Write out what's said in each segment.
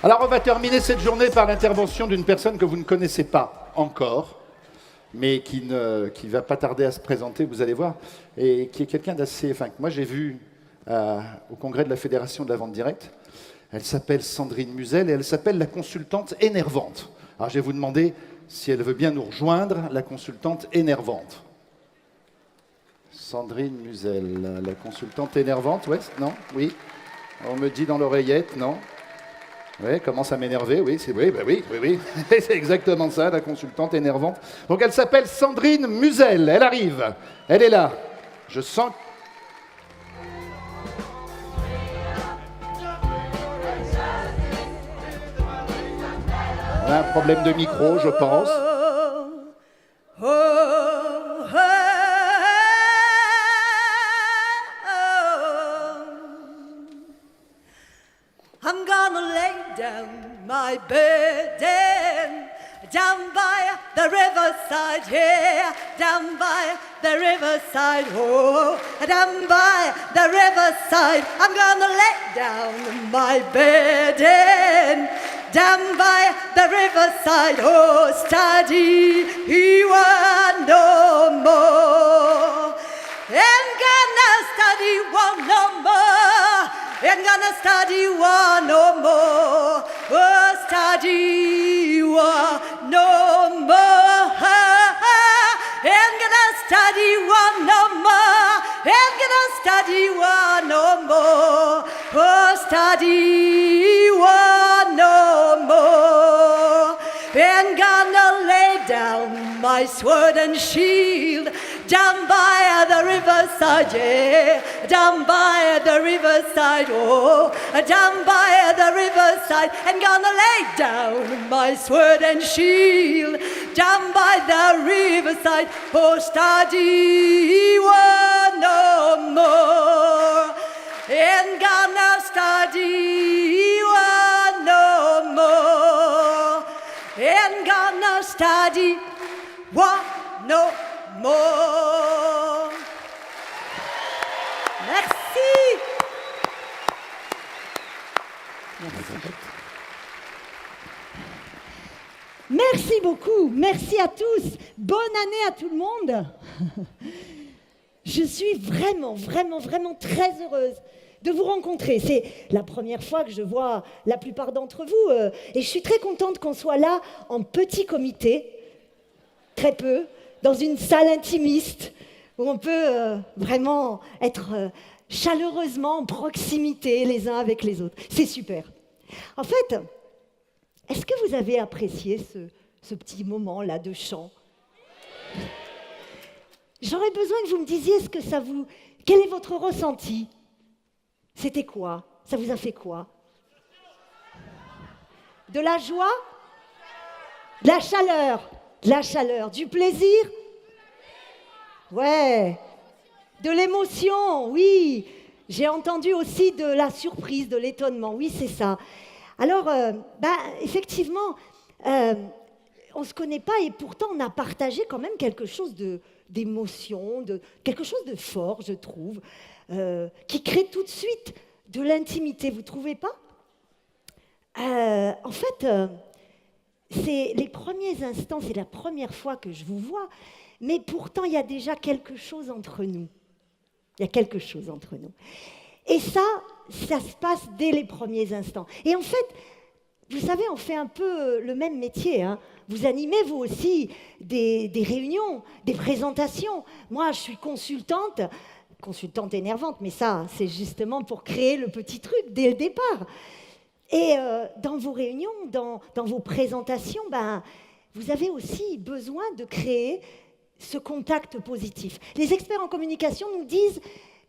Alors on va terminer cette journée par l'intervention d'une personne que vous ne connaissez pas encore, mais qui va pas tarder à se présenter, vous allez voir, et qui est quelqu'un d'assez... Enfin, que moi j'ai vu au congrès de la Fédération de la vente directe. Elle s'appelle Sandrine Musel et elle s'appelle la consultante énervante. Alors je vais vous demander si elle veut bien nous rejoindre, la consultante énervante. Sandrine Musel, la consultante énervante, ouais, non? Oui? On me dit dans l'oreillette, non? Oui, commence à m'énerver, oui, oui. C'est exactement ça, la consultante énervante. Donc elle s'appelle Sandrine Musel, elle arrive, elle est là. Je sens... On a un problème de micro, je pense. I'm gonna lay down my burden down by the riverside, yeah, down by the riverside, oh, down by the riverside. I'm gonna lay down my burden down by the riverside, oh, study he want no more. Ain't gonna study one no more. Ain't gonna study one no more. Oh, study one no more. Ain't gonna study one no more. Ain't gonna study one no more. Oh, study one no more. Ain't gonna lay down my sword and shield down by the riverside, yeah, down by the riverside, oh, down by the riverside, and gonna lay down my sword and shield down by the riverside, oh, study one no more, and gonna study one no more, and gonna study one no more. Merci. Merci beaucoup, merci à tous. Bonne année à tout le monde. Je suis vraiment très heureuse de vous rencontrer. C'est la première fois que je vois la plupart d'entre vous et je suis très contente qu'on soit là en petit comité, très peu, dans une salle intimiste où on peut vraiment être chaleureusement en proximité les uns avec les autres. C'est super. En fait, est-ce que vous avez apprécié ce petit moment-là de chant? J'aurais besoin que vous me disiez quel est votre ressenti? C'était quoi? Ça vous a fait quoi? De la joie? De la chaleur? De la chaleur, du plaisir? Ouais. De l'émotion, oui. J'ai entendu aussi de la surprise, de l'étonnement. Oui, c'est ça. Alors, effectivement, on ne se connaît pas et pourtant on a partagé quand même quelque chose d'émotion, quelque chose de fort, je trouve, qui crée tout de suite de l'intimité. Vous ne trouvez pas? En fait... c'est les premiers instants, c'est la première fois que je vous vois, mais pourtant il y a déjà quelque chose entre nous. Il y a quelque chose entre nous. Et ça se passe dès les premiers instants. Et en fait, vous savez, on fait un peu le même métier, hein. Vous animez, vous aussi, des réunions, des présentations. Moi, je suis consultante énervante, mais ça, c'est justement pour créer le petit truc dès le départ. Et dans vos réunions, dans vos présentations, vous avez aussi besoin de créer ce contact positif. Les experts en communication nous disent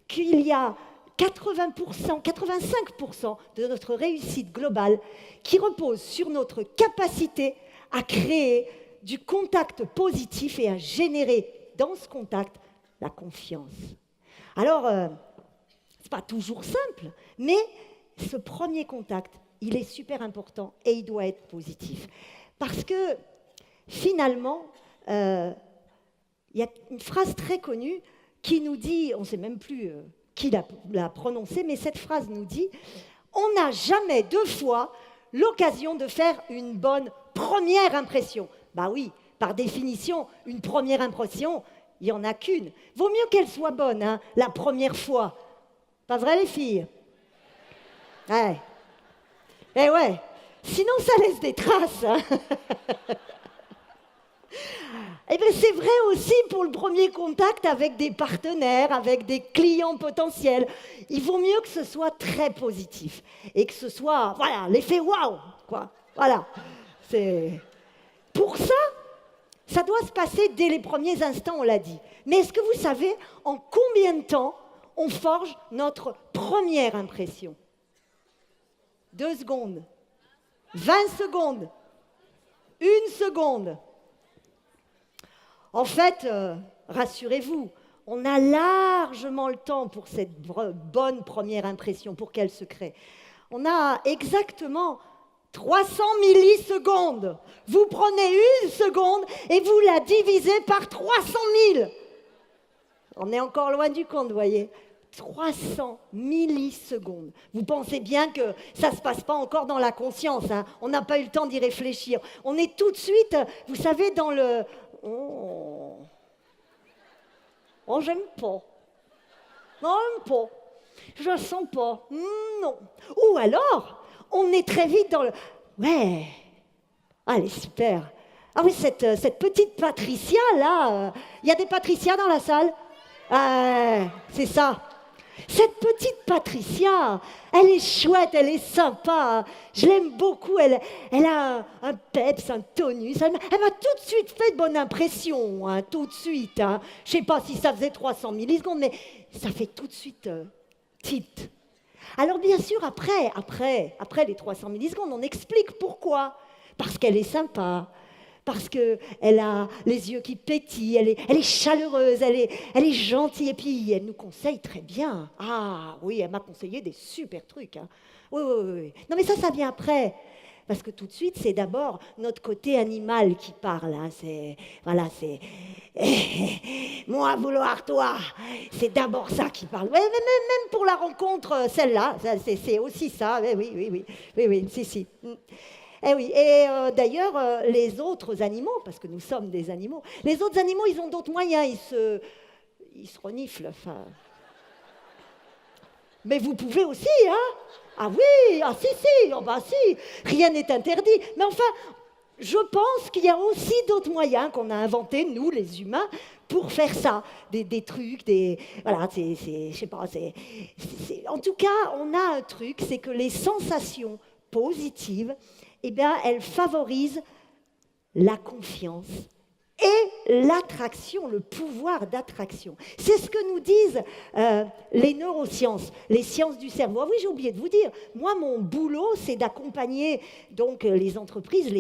qu'il y a 80%, 85% de notre réussite globale qui repose sur notre capacité à créer du contact positif et à générer dans ce contact la confiance. Alors, ce n'est pas toujours simple, mais ce premier contact, il est super important et il doit être positif. Parce que, finalement, il y a une phrase très connue qui nous dit, on ne sait même plus qui l'a prononcée, mais cette phrase nous dit « On n'a jamais deux fois l'occasion de faire une bonne première impression. Bah oui, par définition, une première impression, il n'y en a qu'une. Vaut mieux qu'elle soit bonne, hein, la première fois. Pas vrai, les filles? Ouais. Eh ouais. Sinon, ça laisse des traces. Hein. Eh bien, c'est vrai aussi pour le premier contact avec des partenaires, avec des clients potentiels. Il vaut mieux que ce soit très positif et que ce soit, voilà, l'effet waouh, quoi. Voilà. Pour ça, ça doit se passer dès les premiers instants, on l'a dit. Mais est-ce que vous savez en combien de temps on forge notre première impression? 2 secondes, 20 secondes, 1 seconde. En fait, rassurez-vous, on a largement le temps pour cette bonne première impression, pour qu'elle se crée. On a exactement 300 millisecondes. Vous prenez 1 seconde et vous la divisez par 300 000. On est encore loin du compte, vous voyez. 300 millisecondes. Vous pensez bien que ça ne se passe pas encore dans la conscience. Hein. On n'a pas eu le temps d'y réfléchir. On est tout de suite, vous savez, dans le... Oh, j'aime pas. Non, j'aime pas. Je ne sens pas. Non. Ou alors, on est très vite dans le... Ouais. Ah, elle est super. Ah oui, cette petite Patricia, là. Il y a des Patricia dans la salle? C'est ça. Cette petite Patricia, elle est chouette, elle est sympa. Je l'aime beaucoup. Elle a un peps, un tonus. Elle m'a tout de suite fait de bonne impression. Hein, tout de suite. Hein. Je ne sais pas si ça faisait 300 millisecondes, mais ça fait tout de suite tilt. Alors bien sûr, après les 300 millisecondes, on explique pourquoi. Parce qu'elle est sympa. Parce qu'elle a les yeux qui pétillent, elle est chaleureuse, elle est gentille, et puis elle nous conseille très bien. Ah oui, elle m'a conseillé des super trucs. Hein. Oui. Non mais ça vient après. Parce que tout de suite, c'est d'abord notre côté animal qui parle. Hein. C'est moi vouloir toi. C'est d'abord ça qui parle. Ouais, même pour la rencontre, celle-là, c'est aussi ça. Oui, si. Eh oui, et d'ailleurs, les autres animaux, parce que nous sommes des animaux, les autres animaux, ils ont d'autres moyens, ils se reniflent. Enfin. Mais vous pouvez aussi, hein? Ah oui, si, rien n'est interdit. Mais enfin, je pense qu'il y a aussi d'autres moyens qu'on a inventés, nous, les humains, pour faire ça. Des trucs, voilà, je sais pas, en tout cas, on a un truc, c'est que les sensations positives, eh bien, elles favorisent la confiance et l'attraction, le pouvoir d'attraction. C'est ce que nous disent les neurosciences, les sciences du cerveau. Ah oui, j'ai oublié de vous dire, moi, mon boulot, c'est d'accompagner donc les entreprises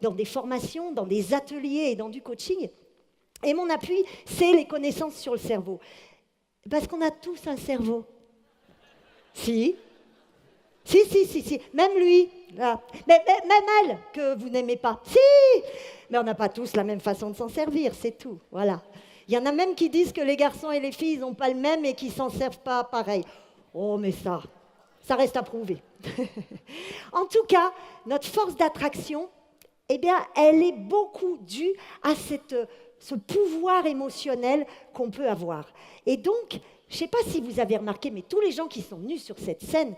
dans des formations, dans des ateliers et dans du coaching. Et mon appui, c'est les connaissances sur le cerveau. Parce qu'on a tous un cerveau. Si. Même lui. Là. Même elle, que vous n'aimez pas. Si. Mais on n'a pas tous la même façon de s'en servir, c'est tout. Voilà. Il y en a même qui disent que les garçons et les filles n'ont pas le même et qui ne s'en servent pas pareil. Oh, mais ça reste à prouver. En tout cas, notre force d'attraction, eh bien, elle est beaucoup due à ce pouvoir émotionnel qu'on peut avoir. Et donc, je ne sais pas si vous avez remarqué, mais tous les gens qui sont venus sur cette scène,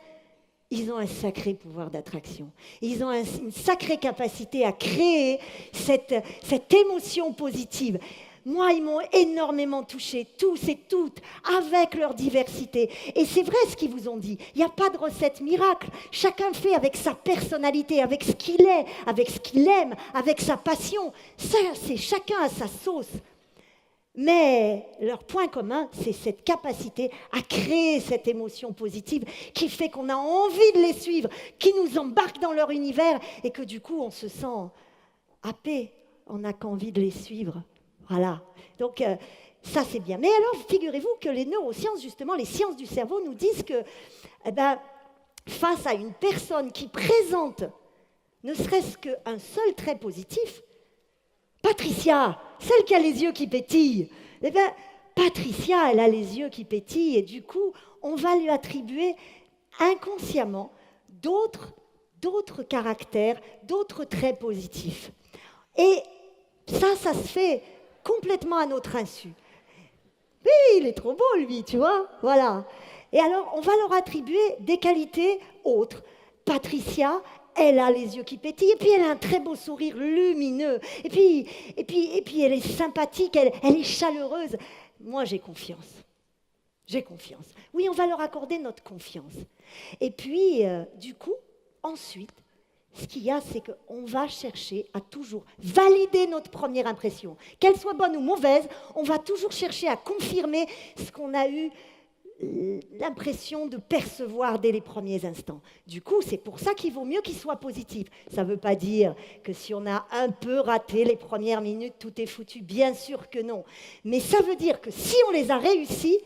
ils ont un sacré pouvoir d'attraction. Ils ont une sacrée capacité à créer cette émotion positive. Moi, ils m'ont énormément touchée, tous et toutes, avec leur diversité. Et c'est vrai ce qu'ils vous ont dit. Il n'y a pas de recette miracle. Chacun fait avec sa personnalité, avec ce qu'il est, avec ce qu'il aime, avec sa passion. Ça, c'est chacun à sa sauce. Mais leur point commun, c'est cette capacité à créer cette émotion positive qui fait qu'on a envie de les suivre, qui nous embarque dans leur univers et que du coup, on se sent happé. On n'a qu'envie de les suivre. Voilà. Donc, ça, c'est bien. Mais alors, figurez-vous que les neurosciences, justement, les sciences du cerveau nous disent que, face à une personne qui présente ne serait-ce qu'un seul trait positif, Patricia, celle qui a les yeux qui pétillent, eh bien, Patricia, elle a les yeux qui pétillent et du coup, on va lui attribuer inconsciemment d'autres d'autres caractères, d'autres traits positifs. Et ça se fait complètement à notre insu. Oui, il est trop beau, lui, tu vois, voilà. Et alors, on va leur attribuer des qualités autres. Patricia, elle a les yeux qui pétillent, et puis elle a un très beau sourire lumineux, et puis elle est sympathique, elle est chaleureuse. Moi, j'ai confiance. J'ai confiance. Oui, on va leur accorder notre confiance. Et puis, du coup, ensuite, ce qu'il y a, c'est qu'on va chercher à toujours valider notre première impression. Qu'elle soit bonne ou mauvaise, on va toujours chercher à confirmer ce qu'on a eu l'impression de percevoir dès les premiers instants. Du coup, c'est pour ça qu'il vaut mieux qu'il soit positif. Ça ne veut pas dire que si on a un peu raté les premières minutes, tout est foutu. Bien sûr que non. Mais ça veut dire que si on les a réussis,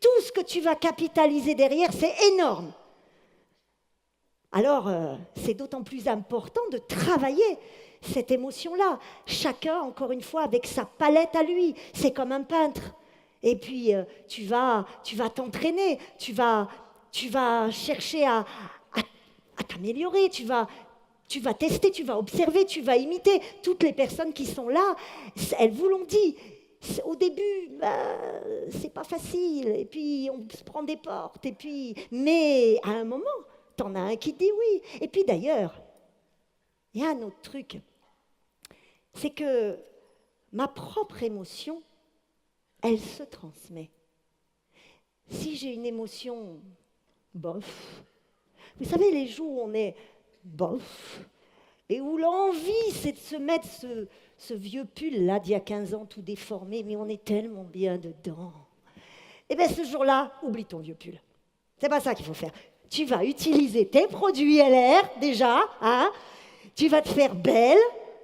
tout ce que tu vas capitaliser derrière, c'est énorme. Alors, c'est d'autant plus important de travailler cette émotion-là. Chacun, encore une fois, avec sa palette à lui. C'est comme un peintre. Et puis, tu vas t'entraîner, tu vas chercher à t'améliorer, tu vas tester, tu vas observer, tu vas imiter. Toutes les personnes qui sont là, elles vous l'ont dit. Au début, c'est pas facile, et puis on se prend des portes, mais à un moment, t'en as un qui te dit oui. Et puis d'ailleurs, il y a un autre truc, c'est que ma propre émotion, elle se transmet. Si j'ai une émotion bof, vous savez, les jours où on est bof, et où l'envie, c'est de se mettre ce vieux pull-là d'il y a 15 ans, tout déformé, mais on est tellement bien dedans. Eh bien, ce jour-là, oublie ton vieux pull. C'est pas ça qu'il faut faire. Tu vas utiliser tes produits LR, déjà, hein. Tu vas te faire belle,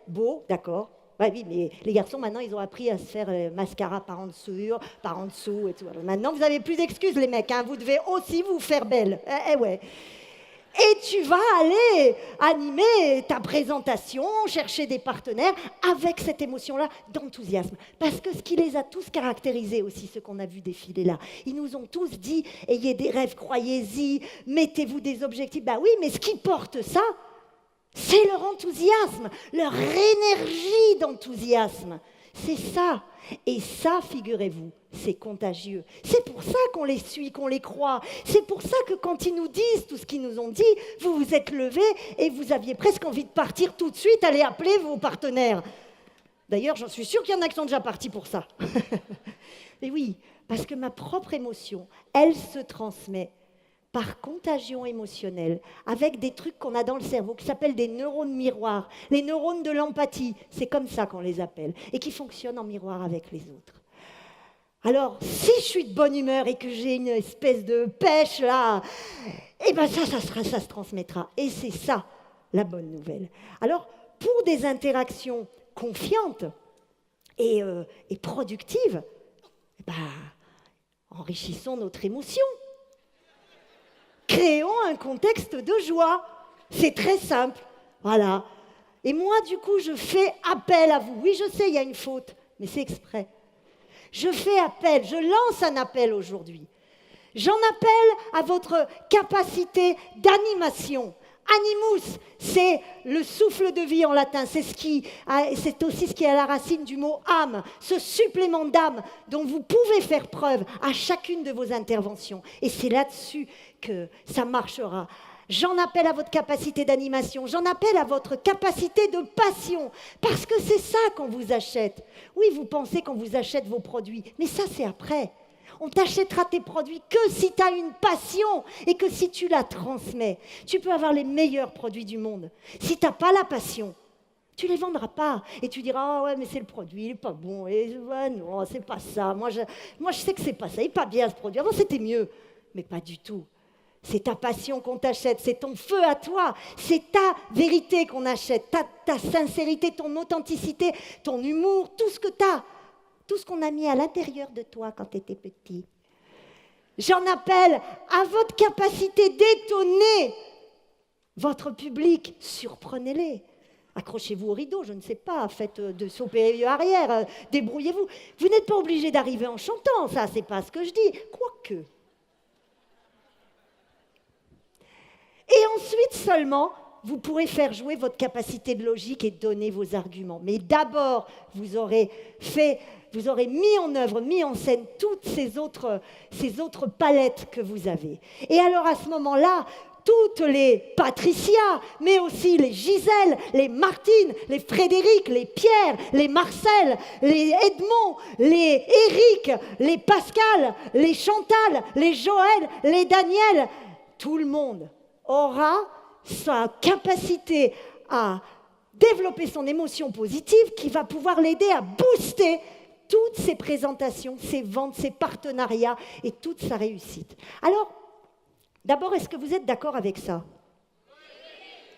beau, d'accord. Ouais, oui, mais les garçons, maintenant, ils ont appris à se faire mascara par en dessous et tout. Alors, maintenant, vous n'avez plus d'excuses, les mecs, hein. Vous devez aussi vous faire belle. Ouais. Et tu vas aller animer ta présentation, chercher des partenaires avec cette émotion-là d'enthousiasme. Parce que ce qui les a tous caractérisés aussi, ceux qu'on a vus défiler là, ils nous ont tous dit, ayez des rêves, croyez-y, mettez-vous des objectifs. Ben oui, mais ce qui porte ça, c'est leur enthousiasme, leur énergie d'enthousiasme. C'est ça. Et ça, figurez-vous, c'est contagieux. C'est pour ça qu'on les suit, qu'on les croit. C'est pour ça que quand ils nous disent tout ce qu'ils nous ont dit, vous vous êtes levés et vous aviez presque envie de partir tout de suite, aller appeler vos partenaires. D'ailleurs, j'en suis sûre qu'il y en a qui sont déjà partis pour ça. Mais oui, parce que ma propre émotion, elle se transmet par contagion émotionnelle, avec des trucs qu'on a dans le cerveau, qui s'appellent des neurones miroirs, les neurones de l'empathie, c'est comme ça qu'on les appelle, et qui fonctionnent en miroir avec les autres. Alors, si je suis de bonne humeur et que j'ai une espèce de pêche là, eh bien ça se transmettra. Et c'est ça, la bonne nouvelle. Alors, pour des interactions confiantes et productives, enrichissons notre émotion. Créons un contexte de joie. C'est très simple. Voilà. Et moi, du coup, je fais appel à vous. Oui, je sais, il y a une faute, mais c'est exprès. Je fais appel, je lance un appel aujourd'hui. J'en appelle à votre capacité d'animation. Animus, c'est le souffle de vie en latin. C'est aussi ce qui est à la racine du mot âme, ce supplément d'âme dont vous pouvez faire preuve à chacune de vos interventions. Et c'est là-dessus que ça marchera. J'en appelle à votre capacité d'animation, j'en appelle à votre capacité de passion, parce que c'est ça qu'on vous achète. Oui, vous pensez qu'on vous achète vos produits, mais ça c'est après. On t'achètera tes produits que si tu as une passion et que si tu la transmets. Tu peux avoir les meilleurs produits du monde. Si tu n'as pas la passion, tu ne les vendras pas. Et tu diras, ah ouais, mais c'est le produit, il n'est pas bon. Et ouais, non, c'est pas ça. Moi, je sais que c'est pas ça. Il n'est pas bien ce produit. Avant, c'était mieux. Mais pas du tout. C'est ta passion qu'on t'achète, c'est ton feu à toi, c'est ta vérité qu'on achète, ta sincérité, ton authenticité, ton humour, tout ce que tu as, tout ce qu'on a mis à l'intérieur de toi quand tu étais petit. J'en appelle à votre capacité d'étonner votre public, surprenez-les. Accrochez-vous au rideau, je ne sais pas, faites de saut périlleux arrière, débrouillez-vous. Vous n'êtes pas obligé d'arriver en chantant, ça, c'est pas ce que je dis, quoique. Et ensuite seulement, vous pourrez faire jouer votre capacité de logique et donner vos arguments. Mais d'abord, vous aurez mis en œuvre, mis en scène toutes ces autres palettes que vous avez. Et alors à ce moment-là, toutes les Patricia, mais aussi les Gisèle, les Martine, les Frédéric, les Pierre, les Marcel, les Edmond, les Éric, les Pascal, les Chantal, les Joël, les Daniel, tout le monde aura sa capacité à développer son émotion positive qui va pouvoir l'aider à booster toutes ses présentations, ses ventes, ses partenariats et toute sa réussite. Alors, d'abord, est-ce que vous êtes d'accord avec ça ?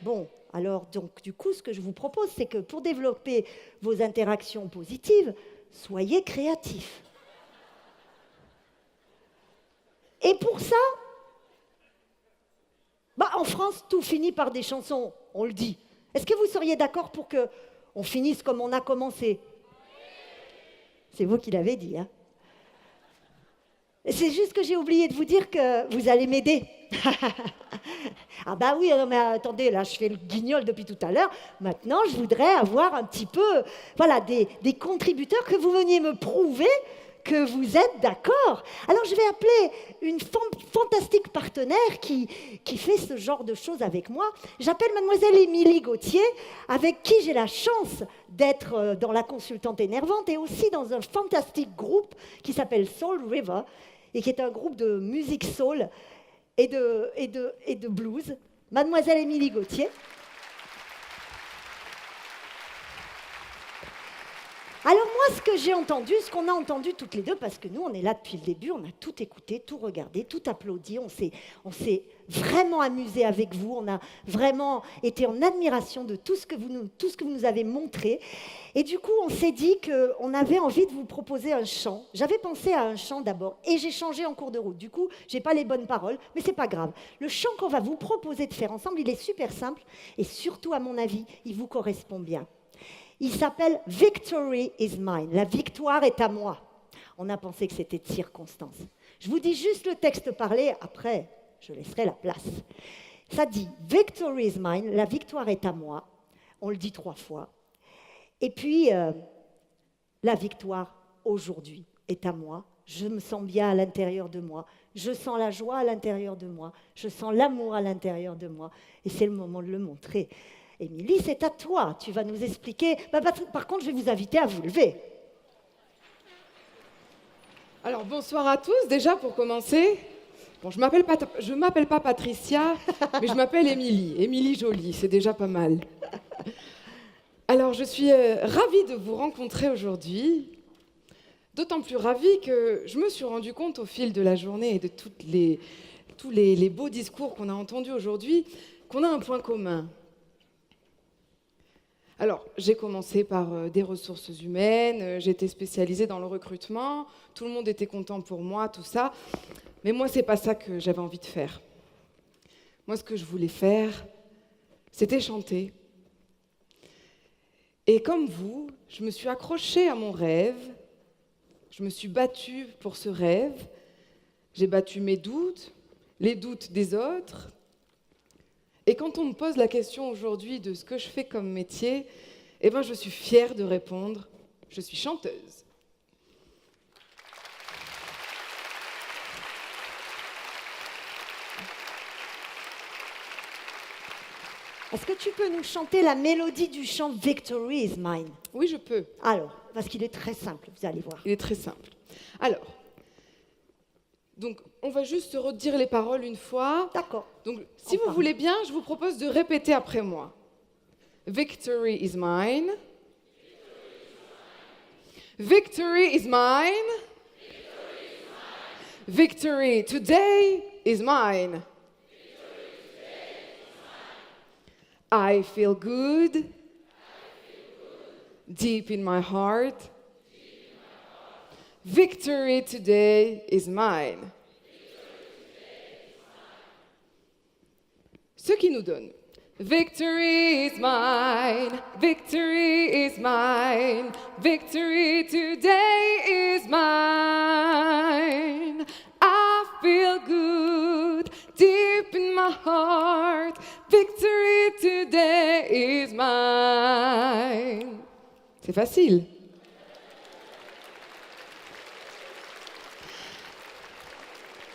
Bon, alors donc du coup, ce que je vous propose, c'est que pour développer vos interactions positives, soyez créatifs. Et pour ça, en France, tout finit par des chansons, on le dit. Est-ce que vous seriez d'accord pour qu'on finisse comme on a commencé ? C'est vous qui l'avez dit, hein ? C'est juste que j'ai oublié de vous dire que vous allez m'aider. Ah bah oui, non mais attendez, là je fais le guignol depuis tout à l'heure. Maintenant, je voudrais avoir un petit peu, voilà, des contributeurs que vous veniez me prouver que vous êtes d'accord. Alors je vais appeler une fantastique partenaire qui fait ce genre de choses avec moi. J'appelle mademoiselle Émilie Gauthier, avec qui j'ai la chance d'être dans La Consultante Énervante et aussi dans un fantastique groupe qui s'appelle Soul River et qui est un groupe de musique soul et de blues. Mademoiselle Émilie Gauthier. Alors moi, ce que j'ai entendu, ce qu'on a entendu toutes les deux, parce que nous, on est là depuis le début, on a tout écouté, tout regardé, tout applaudi, on s'est vraiment amusé avec vous, on a vraiment été en admiration de tout ce que vous nous avez montré. Et du coup, on s'est dit qu'on avait envie de vous proposer un chant. J'avais pensé à un chant d'abord, et j'ai changé en cours de route. Du coup, je n'ai pas les bonnes paroles, mais ce n'est pas grave. Le chant qu'on va vous proposer de faire ensemble, il est super simple, et surtout, à mon avis, il vous correspond bien. Il s'appelle « Victory is mine ». La victoire est à moi. On a pensé que c'était de circonstance. Je vous dis juste le texte parlé, après, je laisserai la place. Ça dit « Victory is mine », la victoire est à moi. On le dit 3 fois. Et puis, la victoire, aujourd'hui, est à moi. Je me sens bien à l'intérieur de moi. Je sens la joie à l'intérieur de moi. Je sens l'amour à l'intérieur de moi. Et c'est le moment de le montrer. Émilie, c'est à toi. Tu vas nous expliquer. Par contre, je vais vous inviter à vous lever. Alors, bonsoir à tous, déjà, pour commencer. Bon, je m'appelle pas Patricia, mais je m'appelle Émilie. Émilie Jolie, c'est déjà pas mal. Alors, je suis ravie de vous rencontrer aujourd'hui. D'autant plus ravie que je me suis rendu compte au fil de la journée et de tous les beaux discours qu'on a entendus aujourd'hui qu'on a un point commun. Alors, j'ai commencé par des ressources humaines, j'étais spécialisée dans le recrutement, tout le monde était content pour moi, tout ça. Mais moi, c'est pas ça que j'avais envie de faire. Moi, ce que je voulais faire, c'était chanter. Et comme vous, je me suis accrochée à mon rêve, je me suis battue pour ce rêve, j'ai battu mes doutes, les doutes des autres. Et quand on me pose la question aujourd'hui de ce que je fais comme métier, eh ben, je suis fière de répondre, je suis chanteuse. Est-ce que tu peux nous chanter la mélodie du chant « Victory is mine » ? Oui, je peux. Alors, parce qu'il est très simple, vous allez voir. Il est très simple. Alors, donc, on va juste se redire les paroles une fois. D'accord. Donc, si vous voulez bien, je vous propose de répéter après moi. Victory is mine. Victory is mine. Victory today is mine. I feel good. Deep in my heart. Victory today is mine. Ce qui nous donne Victory is mine, victory is mine, victory today is mine. I feel good deep in my heart, victory today is mine. C'est facile.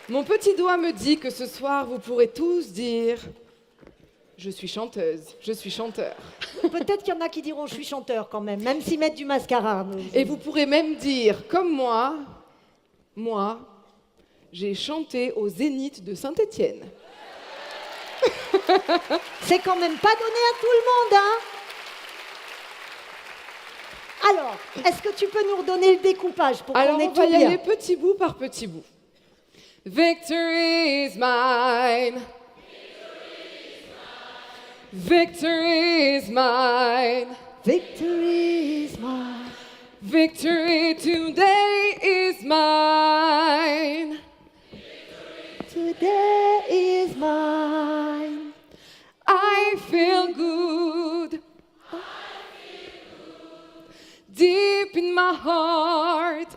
Mon petit doigt me dit que ce soir, vous pourrez tous dire « Je suis chanteuse, je suis chanteur ». Peut-être qu'il y en a qui diront je suis chanteur quand même s'ils mettent du mascara. Et vous pourrez même dire, comme moi, j'ai chanté au Zénith de Saint-Étienne. C'est quand même pas donné à tout le monde, hein? Alors, est-ce que tu peux nous redonner le découpage pour Alors qu'on ait on va tout y bien? aller petit bout par petit bout. Victory is mine. Victory is mine. Victory is mine. Victory today is mine. Today is mine. I feel good. Deep in my heart.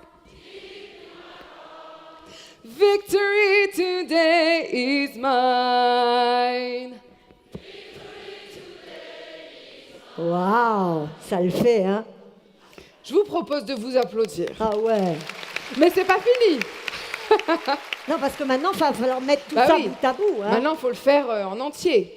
Victory today is mine. Waouh, ça le fait, hein? Je vous propose de vous applaudir. Ah ouais. Mais c'est pas fini. Non, parce que maintenant, il va falloir mettre tout Bah ça oui. bout à bout. Hein? Maintenant, il faut le faire en entier.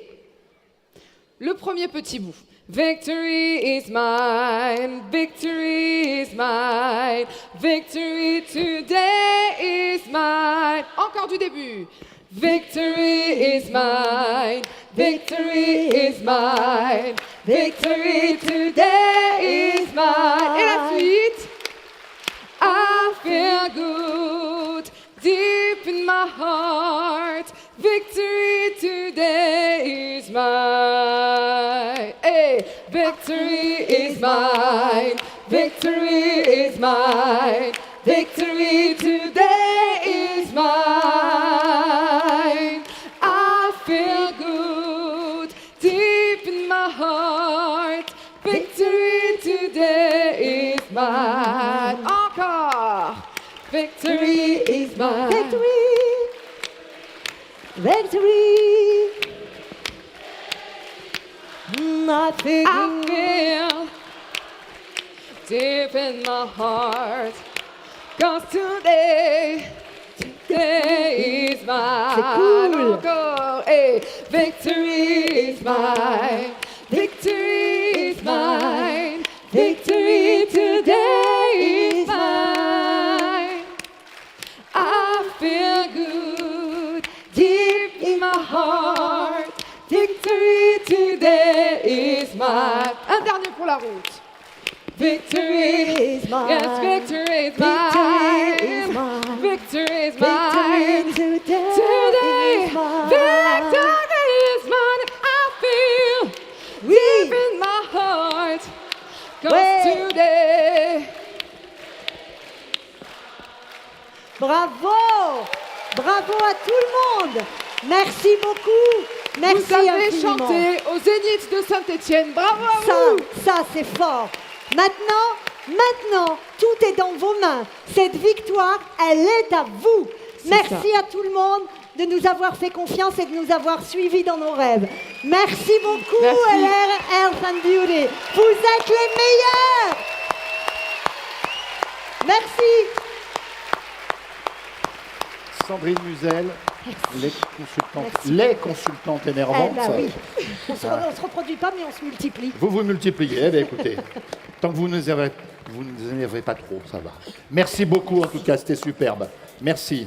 Le premier petit bout. Victory is mine, victory is mine, victory today is mine. Encore du début. Victory is mine, victory is mine, victory today is mine. Et la suite. I feel good deep in my heart. Victory today is mine. Hey, victory is mine. Victory is mine. Victory today is mine. I feel good deep in my heart. Victory today is mine. Encore. Victory is mine. Victory. I feel I feel deep in my heart. 'Cause today is mine. C'est cool. Encore. Hey, victory is mine. Victory is mine. Victory today is mine. I feel good deep in my heart. Victory today is mine. Un dernier pour la route. Victory is mine. Yes, victory is Victory is mine. mine. Victory is Victory mine. today Today, is mine. victory is mine. I feel deep in my heart. 'Cause Ouais. today. Bravo! Bravo à tout le monde! Merci beaucoup! Merci Vous avez infiniment. chanté au Zénith de Saint-Étienne. Bravo à Ça, vous. ça c'est fort. Maintenant, tout est dans vos mains. Cette victoire, elle est à vous. Merci à tout le monde de nous avoir fait confiance et de nous avoir suivis dans nos rêves. Merci beaucoup, Merci. LR Health and Beauty. Vous êtes les meilleurs. Merci. Sandrine Musel, les consultantes énervantes. Eh ben oui. On se reproduit pas, mais on se multiplie. Vous vous multipliez. Eh bien, écoutez, tant que vous ne vous énervez pas trop, ça va. Merci beaucoup, en tout cas, c'était superbe. Merci.